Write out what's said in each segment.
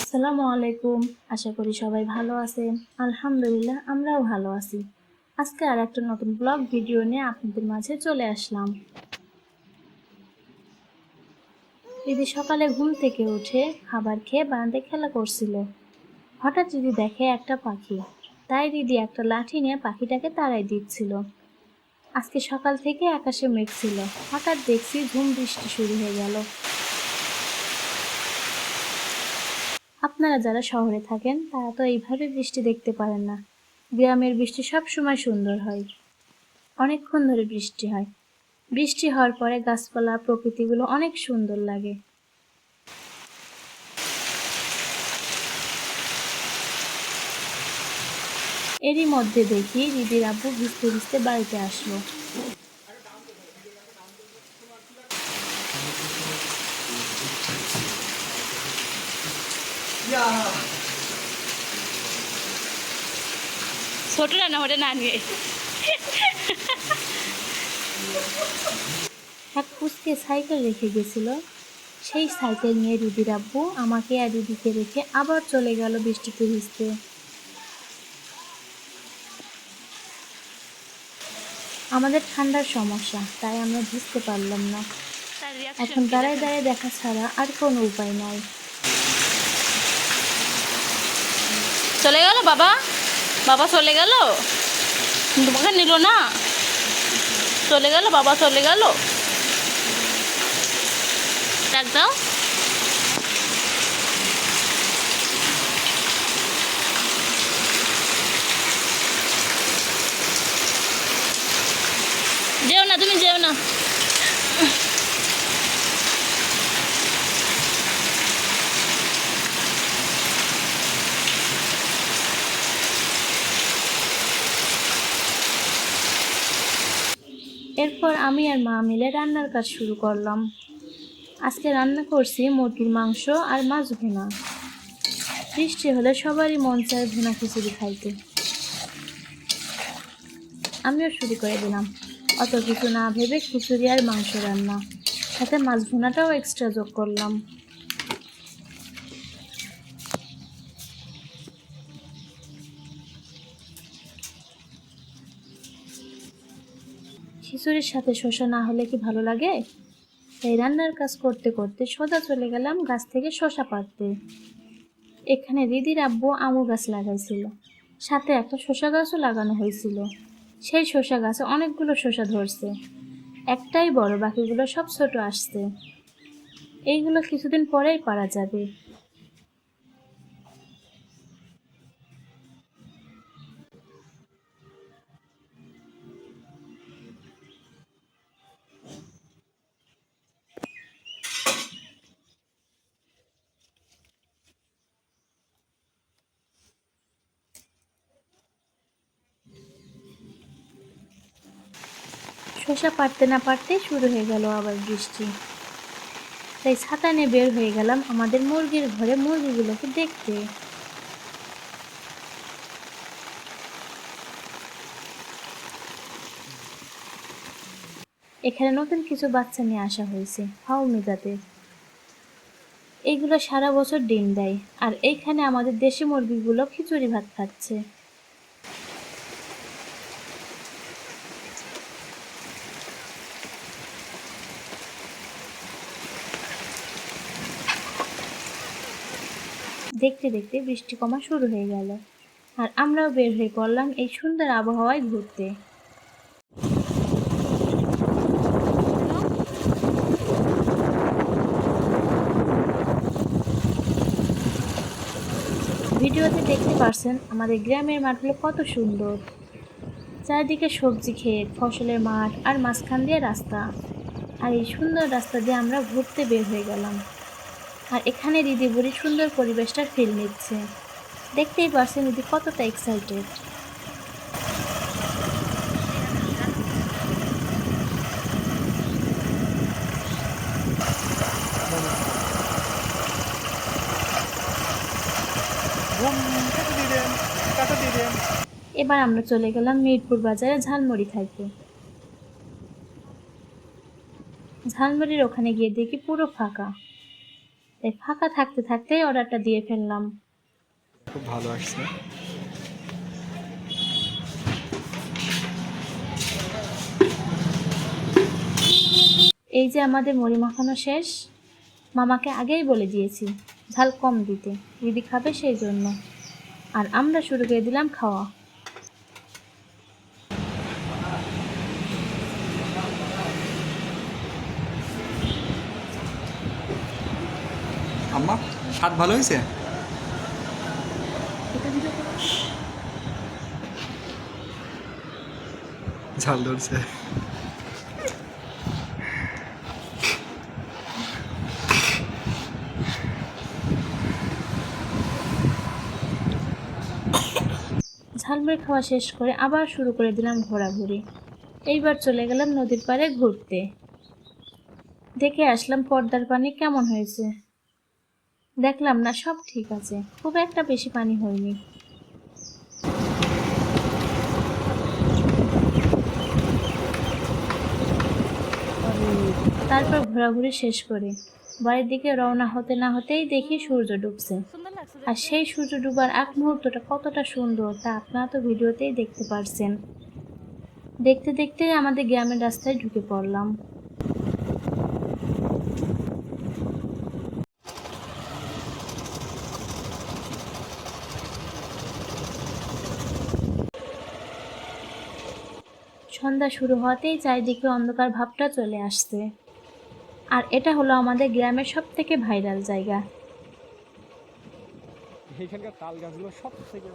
আসসালামু আলাইকুম। আশা করি সবাই ভালো আছেন। আলহামদুলিল্লাহ আমরাও ভালো আছি। আজকে আর একটা নতুন ব্লগ ভিডিও নিয়ে আপনাদের মাঝে চলে আসলাম। দিদি সকালে ঘুম থেকে উঠে খাবার খেয়ে বারান্দায় খেলা করছিল। হঠাৎ দিদি দেখে একটা পাখি। তাই দিদি একটা লাঠি নিয়ে পাখিটাকে তাড়াই দিচ্ছিল। আজকে সকাল থেকে আকাশে মেঘ ছিল। হঠাৎ দেখছি ঝুম বৃষ্টি শুরু হয়ে গেল। আপনারা যারা শহরে থাকেন তারা তো এইভাবে বৃষ্টি দেখতে পারেন না। গ্রামের বৃষ্টি সব সময় সুন্দর হয়। অনেকক্ষণ ধরে বৃষ্টি হয়। বৃষ্টি হওয়ার পরে গাছপালা প্রকৃতিগুলো অনেক সুন্দর লাগে। এরই মধ্যে দেখি দিদির আব্বু ভিজতে ভিজতে বাড়িতে আসলো। ছোট রান্না ওটা না নিয়ে এক পুচকে সাইকেল রেখে গেছিল। সেই সাইকেল নিয়ে দিদির আব্বু আমাকে আর দিদিকে রেখে আবার চলে গেল বৃষ্টিতে ভিজতে। আমাদের ঠান্ডার সমস্যা, তাই আমরা ভিজতে পারলাম না। এখন দাঁড়ায় দাঁড়ায় দেখা ছাড়া আর কোনো উপায় নাই। চলে গেল বাবা বাবা চলে গেল, তোমাকে নিল না, চলে গেল বাবা, চলে গেল। ডাক দাও। যেও না, তুমি যেও না। এরপর আমি আর মা মিলে রান্নার কাজ শুরু করলাম। আজকে রান্না করছি মুরগির মাংস আর মাছ ভুনা। বৃষ্টি হলে সবারই মন চায় ভুনা খিচুড়ি খাইতে। আমিও শুরু করে দিলাম। অত কিছু না ভেবে খিচুড়ি আর মাংস রান্না, সাথে মাছ ভুনাটাও এক্সট্রা যোগ করলাম। খিচুড়ির সাথে শসা না হলে কি ভালো লাগে? তাই রান্নার কাজ করতে করতে সোজা চলে গেলাম গাছ থেকে শসা পাড়তে। এখানে দিদির আব্বু আমু গাছ লাগাইছিল, সাথে একটা শসা গাছও লাগানো হয়েছিল। সেই শসা গাছে অনেকগুলো শসা ধরছে। একটাই বড়, বাকিগুলো সব ছোট আসছে। এইগুলো কিছুদিন পরেই পারা যাবে। শসা পারতে না পারতেই শুরু হয়ে গেল আবার বৃষ্টি। তাই ছাতা নিয়ে বের হয়ে গেলাম আমাদের মুরগির ঘরে মুরগিগুলোকে দেখতে। এখানে নতুন কিছু বাচ্চা নিয়ে আসা হয়েছে, ফাউমি জাতের। এইগুলো সারা বছর ডিম দেয়, আর এইখানে আমাদের দেশি মুরগিগুলো খিচুড়ি ভাত খাচ্ছে। দেখতে দেখতে বৃষ্টি কমা শুরু হয়ে গেল, আর আমরাও বের হয়ে পড়লাম এই সুন্দর আবহাওয়ায় ঘুরতে। ভিডিওতে দেখতে পারছেন আমাদের গ্রামের মাঠগুলো কত সুন্দর। চারিদিকে সবজি ক্ষেত, ফসলের মাঠ, আর মাঝখান দিয়ে রাস্তা। আর এই সুন্দর রাস্তা দিয়ে আমরা ঘুরতে বের হয়ে গেলাম। আর এখানে দিদি বুড়ি সুন্দর পরিবেশটার ফিল নিচ্ছে। দেখতেই পারছেন দিদি কতটা এক্সাইটেড। এবার আমরা চলে গেলাম মিরপুর বাজারে ঝালমুড়ি খাইতে। ঝালমুড়ির ওখানে গিয়ে দেখি পুরো ফাঁকা। তাই ফাঁকা থাকতে থাকতেই অর্ডারটা দিয়ে ফেললাম। খুব ভালো আসছে। এই যে আমাদের মুড়ি মাখানো শেষ। মামাকে আগেই বলে দিয়েছি ঝাল কম দিতে, দিদি খাবে সেই জন্য। আর আমরা শুরু করে দিলাম খাওয়া। আম্মা, স্বাদ ভালো হয়েছে? ঝাল ধরছে। ঝালমুড়ি খাওয়া শেষ করে আবার শুরু করে দিলাম ঘোরাঘুরি। এইবার চলে গেলাম নদীর পাড়ে ঘুরতে। দেখে আসলাম পদ্মার পানি কেমন হয়েছে। দেখলাম না সব ঠিক আছে, খুব একটা বেশি পানি হয়নি। তারপর ঘোরাঘুরি শেষ করে বাড়ির দিকে রওনা হতে না হতেই দেখি সূর্য ডুবছে। সুন্দর লাগছে আর সেই সূর্য ডুবার আগ মুহূর্তটা কতটা সুন্দর তা আপনারা তো ভিডিওতেই দেখতে পারছেন। দেখতে দেখতে আমাদের গ্রামের রাস্তায় ঢুকে পড়লাম। সন্ধ্যা শুরু হতেই চারিদিকে অন্ধকার ভাবটা চলে আসছে। আর এটা হলো আমাদের গ্রামের সব থেকে ভাইরাল জায়গা। এখানকার তাল গাছগুলো সব থেকে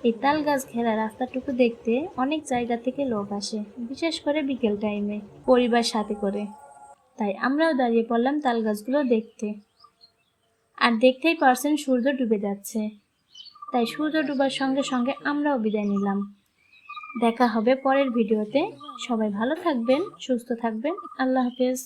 এই তাল গাছ ঘেরা রাস্তাটুকু দেখতে অনেক জায়গা থেকে লোক আসে, বিশেষ করে বিকেল টাইমে পরিবার সাথে করে। তাই আমরাও দাঁড়িয়ে পড়লাম তাল গাছগুলো দেখতে। আর দেখতেই পারছেন সূর্য ডুবে যাচ্ছে, তাই সূর্য ডুবার সঙ্গে সঙ্গে আমরাও বিদায় নিলাম। দেখা হবে পরের ভিডিওতে। সবাই ভালো থাকবেন, সুস্থ থাকবেন। আল্লাহ হাফেজ।